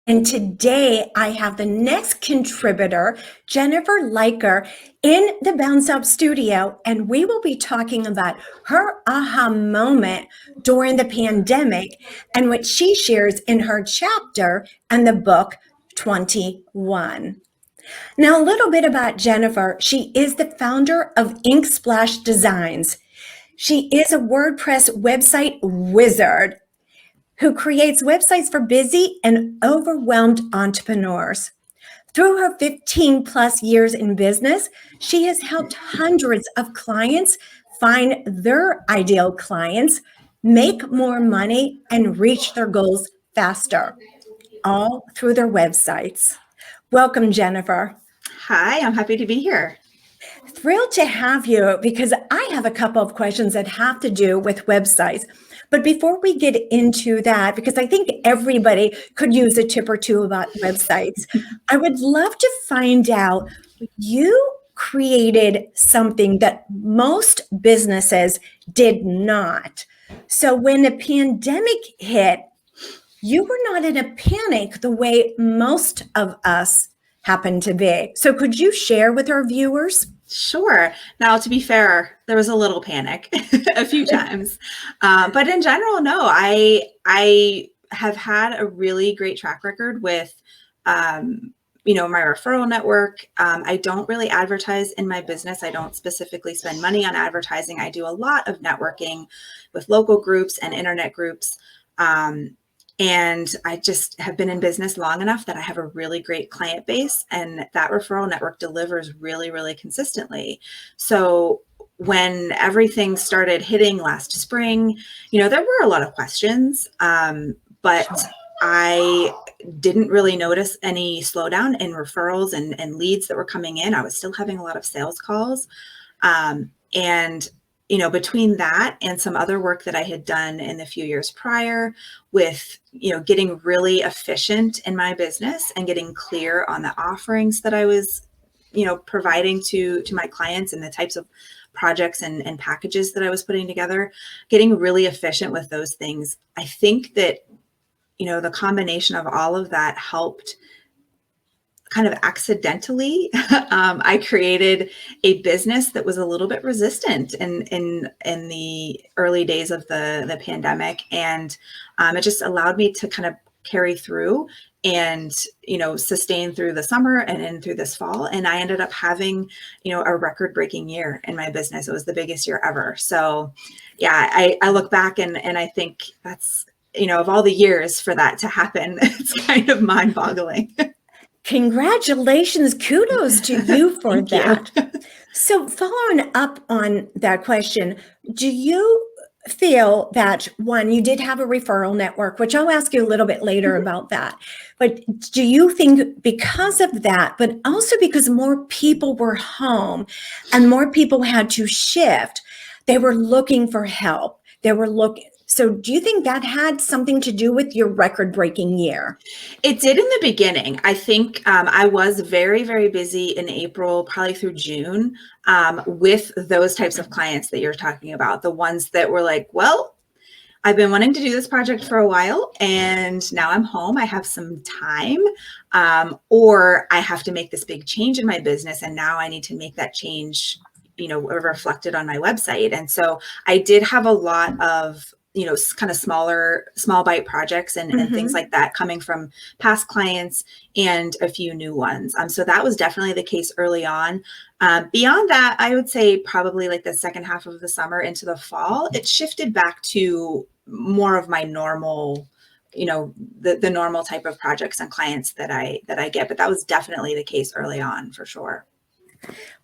And today I have the next contributor, Jennifer Lyker, in the Bounce Up studio, and we will be talking about her aha moment during the pandemic and what she shares in her chapter and the book 21. Now, a little bit about Jennifer. She is the founder of Ink Splash Designs. She is a WordPress website wizard who creates websites for busy and overwhelmed entrepreneurs. Through her 15 plus years in business, she has helped hundreds of clients find their ideal clients, make more money, and reach their goals faster, all through their websites. Welcome, Jennifer. Hi, I'm happy to be here. Thrilled to have you because I have a couple of questions that have to do with websites. But before we get into that, because I think everybody could use a tip or two about websites, I would love to find out, you created something that most businesses did not. So when the pandemic hit, you were not in a panic the way most of us happen to be. So could you share with our viewers? Sure. Now, to be fair, there was a little panic a few times, but in general, no. I have had a really great track record with, my referral network. I don't really advertise in my business. I don't specifically spend money on advertising. I do a lot of networking with local groups and internet groups. And I just have been in business long enough that I have a really great client base, and that referral network delivers really, really consistently. So when everything started hitting last spring, there were a lot of questions, but I didn't really notice any slowdown in referrals and leads that were coming in. I was still having a lot of sales calls. And between that and some other work that I had done in the few years prior with, getting really efficient in my business and getting clear on the offerings that I was, providing to my clients and the types of projects and packages that I was putting together, getting really efficient with those things. I think that, the combination of all of that helped kind of accidentally. I created a business that was a little bit resistant in the early days of the pandemic. And it just allowed me to kind of carry through and, sustain through the summer and in through this fall. And I ended up having, a record-breaking year in my business. It was the biggest year ever. So yeah, I look back and I think that's, of all the years for that to happen, it's kind of mind-boggling. Congratulations. Kudos to you for that. So following up on that question, do you feel that, one, you did have a referral network, which I'll ask you a little bit later about that, but do you think because of that, but also because more people were home and more people had to shift, they were looking for help? So do you think that had something to do with your record-breaking year? It did in the beginning. I think I was very, very busy in April, probably through June, with those types of clients that you're talking about, the ones that were like, well, I've been wanting to do this project for a while, and now I'm home. I have some time, or I have to make this big change in my business, and now I need to make that change, reflected on my website. And so I did have a lot of kind of small bite projects and things like that coming from past clients and a few new ones. So that was definitely the case early on. Beyond that, I would say probably like the second half of the summer into the fall, it shifted back to more of my normal, the normal type of projects and clients that I get. But that was definitely the case early on for sure.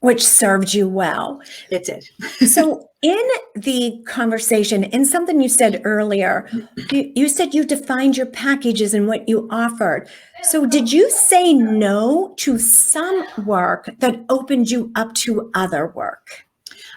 Which served you well. It did. So in the conversation, in something you said earlier, you said you defined your packages and what you offered. So did you say no to some work that opened you up to other work?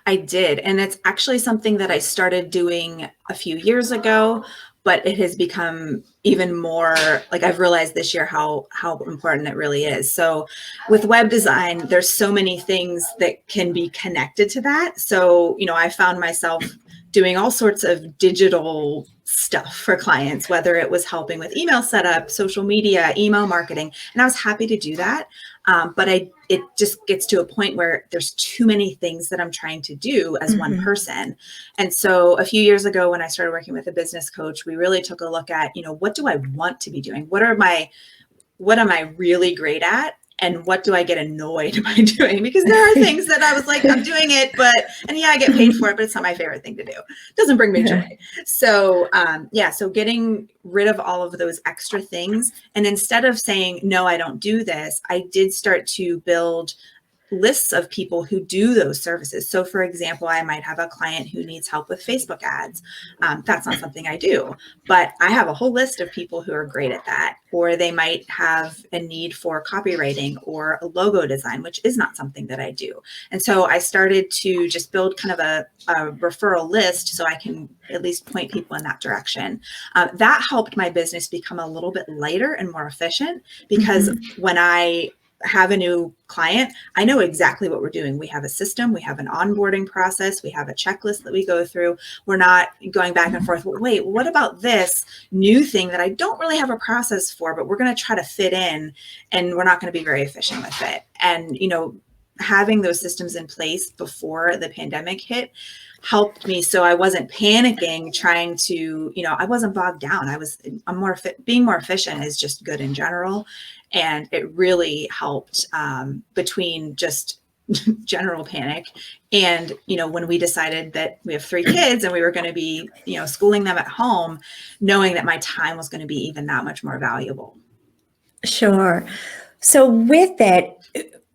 I did. And it's actually something that I started doing a few years ago, but it has become even more, like I've realized this year how important it really is. So with web design, there's so many things that can be connected to that. So, I found myself doing all sorts of digital stuff for clients, whether it was helping with email setup, social media, email marketing. And I was happy to do that. But it just gets to a point where there's too many things that I'm trying to do as one person. And so a few years ago, when I started working with a business coach, we really took a look at, what do I want to be doing? What am I really great at? And what do I get annoyed by doing? Because there are things that I was like, I'm doing it, and yeah, I get paid for it, but it's not my favorite thing to do. It doesn't bring me joy. So, so getting rid of all of those extra things. And instead of saying, no, I don't do this, I did start to build lists of people who do those services. So for example, I might have a client who needs help with Facebook ads. That's not something I do, but I have a whole list of people who are great at that. Or they might have a need for copywriting or a logo design, which is not something that I do. And so I started to just build kind of a referral list so I can at least point people in that direction. That helped my business become a little bit lighter and more efficient, because when I have a new client, I know exactly what we're doing. We have a system, we have an onboarding process, we have a checklist that we go through. We're not going back and forth. Well, wait, what about this new thing that I don't really have a process for, but we're going to try to fit in, and we're not going to be very efficient with it. And, having those systems in place before the pandemic hit helped me. So I wasn't panicking, trying to, I wasn't bogged down. Being more efficient is just good in general. And it really helped between just general panic. And, when we decided that we have 3 kids and we were going to be, schooling them at home, knowing that my time was going to be even that much more valuable. Sure. So with it,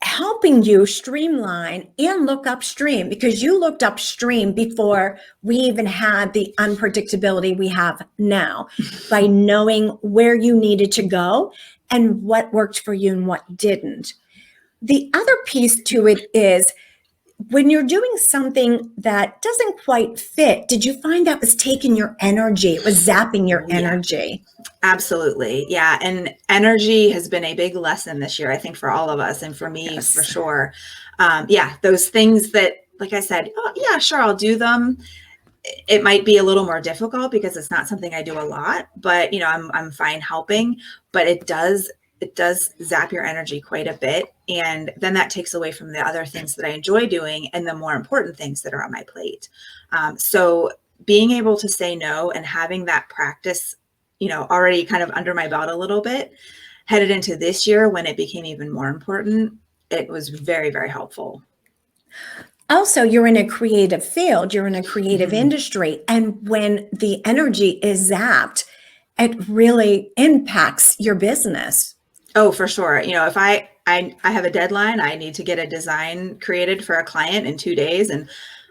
helping you streamline and look upstream, because you looked upstream before we even had the unpredictability we have now, by knowing where you needed to go and what worked for you and what didn't. The other piece to it is, when you're doing something that doesn't quite fit, did you find that was taking your energy? It was zapping your energy? Absolutely. Yeah. And energy has been a big lesson this year, I think, for all of us, and for me, for sure. Those things that, like I said, oh, yeah, sure, I'll do them. It might be a little more difficult because it's not something I do a lot, but I'm fine helping, but it does zap your energy quite a bit. And then that takes away from the other things that I enjoy doing and the more important things that are on my plate. So being able to say no and having that practice, already kind of under my belt a little bit, headed into this year when it became even more important, it was very, very helpful. Also, you're in a creative field, you're in a creative industry. And when the energy is zapped, it really impacts your business. Oh, for sure. If I have a deadline, I need to get a design created for a client in 2 days, and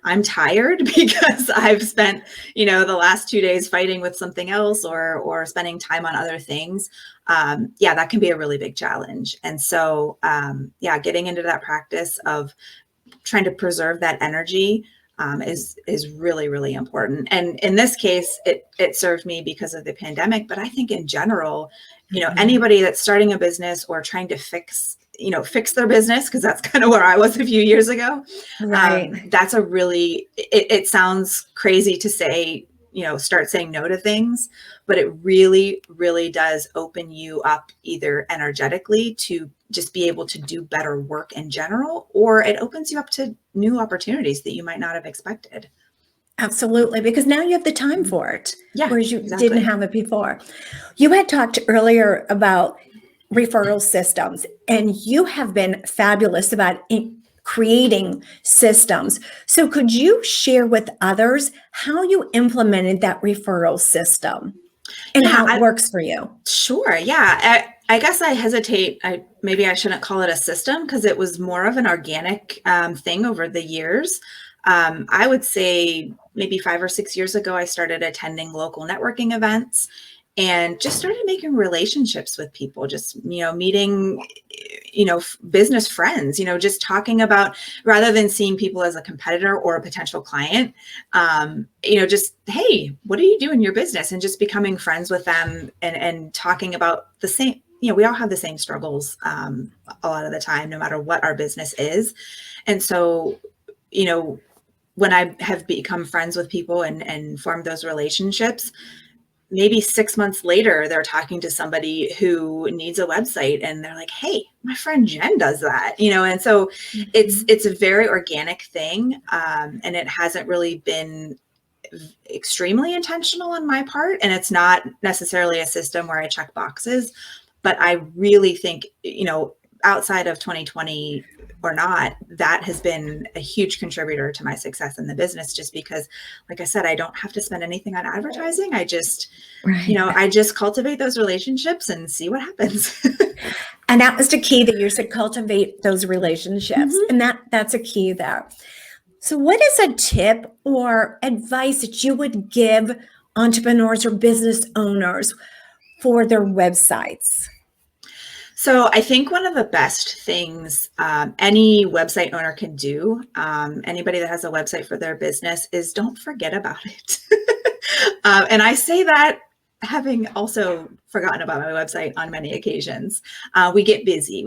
I'm tired because I've spent, the last 2 days fighting with something else or spending time on other things. That can be a really big challenge. And so, getting into that practice of trying to preserve that energy is really, really important. And in this case, it served me because of the pandemic, but I think in general, anybody that's starting a business or trying to fix their business, because that's kind of where I was a few years ago. Right. That's it sounds crazy to say, start saying no to things, but it really, really does open you up either energetically to just be able to do better work in general, or it opens you up to new opportunities that you might not have expected. Absolutely, because now you have the time for it, whereas you exactly. didn't have it before. You had talked earlier about referral systems, and you have been fabulous about creating systems. So could you share with others how you implemented that referral system and how it works for you? Sure. Yeah. I guess I hesitate. Maybe I shouldn't call it a system, because it was more of an organic thing over the years. I would say maybe 5 or 6 years ago, I started attending local networking events and just started making relationships with people, just, meeting, business friends, just talking about, rather than seeing people as a competitor or a potential client, just, hey, what do you do in your business? And just becoming friends with them and talking about the same, we all have the same struggles a lot of the time, no matter what our business is. And so, when I have become friends with people and formed those relationships, maybe 6 months later, they're talking to somebody who needs a website and they're like, hey, my friend Jen does that, and so it's a very organic thing. And it hasn't really been extremely intentional on my part. And it's not necessarily a system where I check boxes, but I really think, outside of 2020 or not, that has been a huge contributor to my success in the business, just because, like I said, I don't have to spend anything on advertising. I just, I just cultivate those relationships and see what happens. And that was the key that you said, cultivate those relationships. And that's a key there. So what is a tip or advice that you would give entrepreneurs or business owners for their websites? So I think one of the best things any website owner can do, anybody that has a website for their business, is don't forget about it. And I say that having also forgotten about my website on many occasions. We get busy.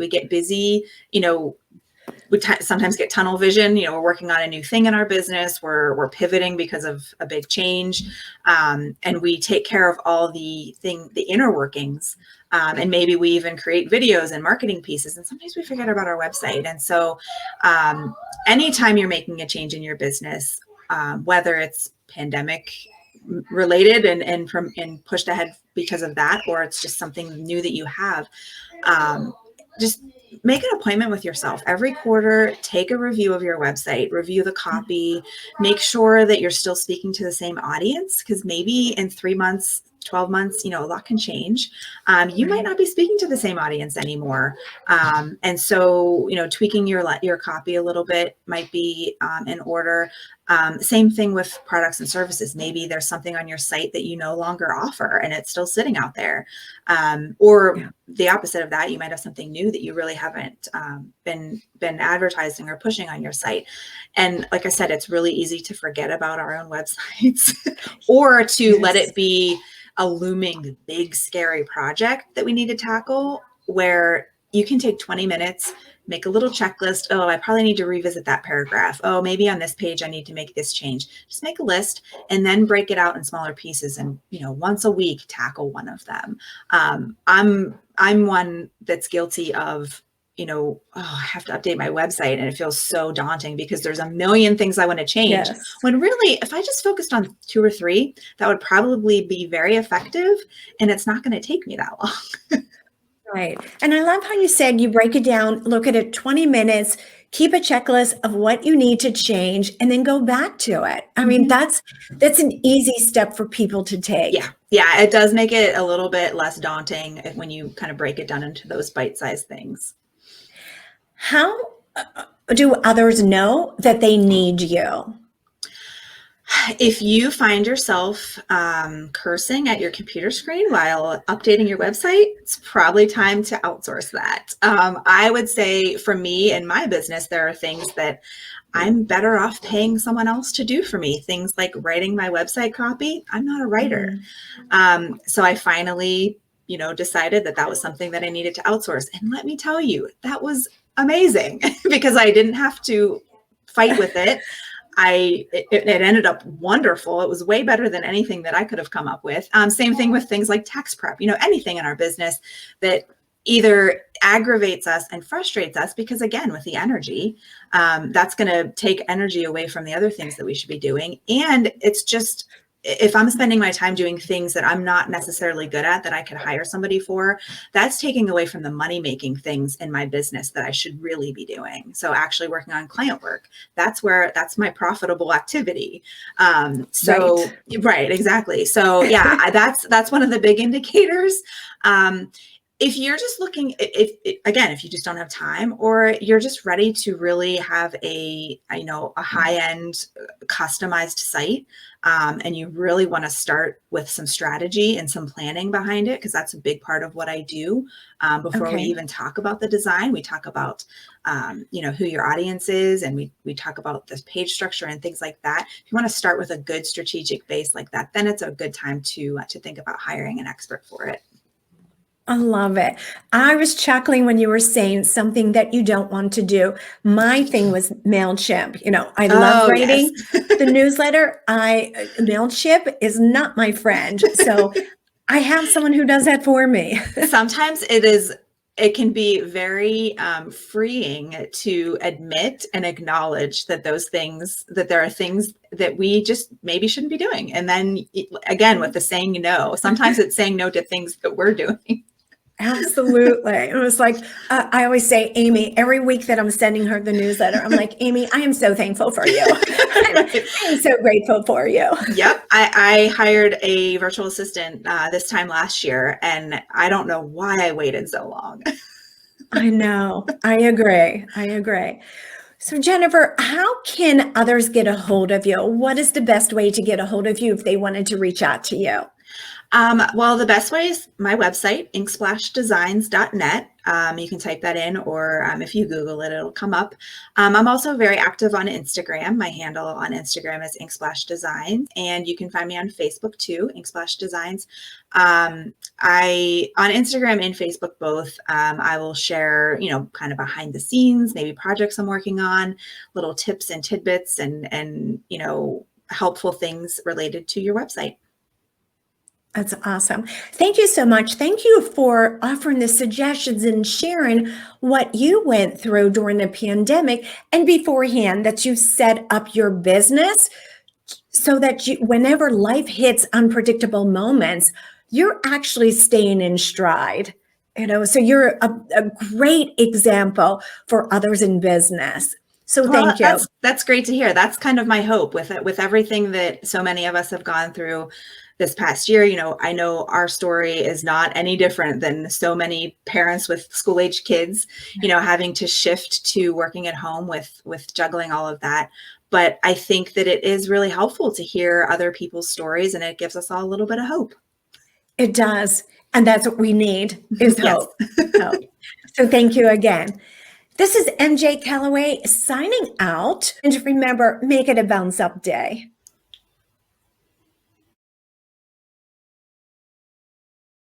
We sometimes get tunnel vision. We're working on a new thing in our business. We're pivoting because of a big change. And we take care of all the inner workings. And maybe we even create videos and marketing pieces. And sometimes we forget about our website. And so anytime you're making a change in your business, whether it's pandemic related and pushed ahead because of that, or it's just something new that you have, just make an appointment with yourself every quarter. Take a review of your website, review the copy, make sure that you're still speaking to the same audience, because maybe in 3 months, 12 months, a lot can change. You might not be speaking to the same audience anymore. And so, tweaking your copy a little bit might be in order. Same thing with products and services. Maybe there's something on your site that you no longer offer and it's still sitting out there. Or the opposite of that, you might have something new that you really haven't been advertising or pushing on your site. And like I said, it's really easy to forget about our own websites or to let it be a looming, big, scary project that we need to tackle, where you can take 20 minutes, make a little checklist. Oh, I probably need to revisit that paragraph. Oh, maybe on this page, I need to make this change. Just make a list and then break it out in smaller pieces. And, once a week, tackle one of them. I'm one that's guilty of, I have to update my website, and it feels so daunting because there's a million things I want to change. Yes. When really, if I just focused on 2 or 3, that would probably be very effective, and it's not going to take me that long. Right. And I love how you said you break it down, look at it 20 minutes, keep a checklist of what you need to change, and then go back to it. I mean, that's an easy step for people to take. Yeah, it does make it a little bit less daunting when you kind of break it down into those bite-sized things. How do others know that they need you? If you find yourself cursing at your computer screen while updating your website, it's probably time to outsource that. I would say for me and my business, there are things that I'm better off paying someone else to do for me. Things like writing my website copy. I'm not a writer. So I finally, decided that was something that I needed to outsource. And let me tell you, that was amazing because I didn't have to fight with it. It ended up wonderful. It was way better than anything that I could have come up with. Same thing with things like tax prep, anything in our business that either aggravates us and frustrates us, because again, with the energy, that's going to take energy away from the other things that we should be doing. And it's just, if I'm spending my time doing things that I'm not necessarily good at, that I could hire somebody for, that's taking away from the money-making things in my business that I should really be doing. So actually working on client work, that's my profitable activity. Right, exactly. So yeah, that's one of the big indicators. If you're just looking, if you just don't have time, or you're just ready to really have a high-end customized site, and you really want to start with some strategy and some planning behind it, because that's a big part of what I do. Before we even talk about the design, we talk about, who your audience is, and we talk about the page structure and things like that. If you want to start with a good strategic base like that, then it's a good time to think about hiring an expert for it. I love it. I was chuckling when you were saying something that you don't want to do. My thing was MailChimp. I love writing the newsletter. MailChimp is not my friend. So I have someone who does that for me. Sometimes it can be very freeing to admit and acknowledge that there are things that we just maybe shouldn't be doing. And then again, with the saying no, sometimes it's saying no to things that we're doing. Absolutely. It was like, I always say, Amy, every week that I'm sending her the newsletter, I'm like, Amy, I am so thankful for you. I am so grateful for you. Yep. I hired a virtual assistant this time last year, and I don't know why I waited so long. I know. I agree. So Jennifer, how can others get a hold of you? What is the best way to get a hold of you if they wanted to reach out to you? Well, the best way is my website, inksplashdesigns.net. You can type that in, or if you Google it, it'll come up. I'm also very active on Instagram. My handle on Instagram is inksplashdesigns, and you can find me on Facebook too, inksplashdesigns. I on Instagram and Facebook both. I will share, kind of behind the scenes, maybe projects I'm working on, little tips and tidbits, and helpful things related to your website. That's awesome. Thank you so much. Thank you for offering the suggestions and sharing what you went through during the pandemic and beforehand, that you set up your business so that whenever life hits unpredictable moments, you're actually staying in stride. So you're a great example for others in business. So thank you. That's great to hear. That's kind of my hope with everything that so many of us have gone through this past year. I know our story is not any different than so many parents with school-age kids, having to shift to working at home with juggling all of that. But I think that it is really helpful to hear other people's stories, and it gives us all a little bit of hope. It does. And that's what we need, is hope. Hope. So thank you again. This is MJ Callaway signing out. And remember, make it a bounce up day.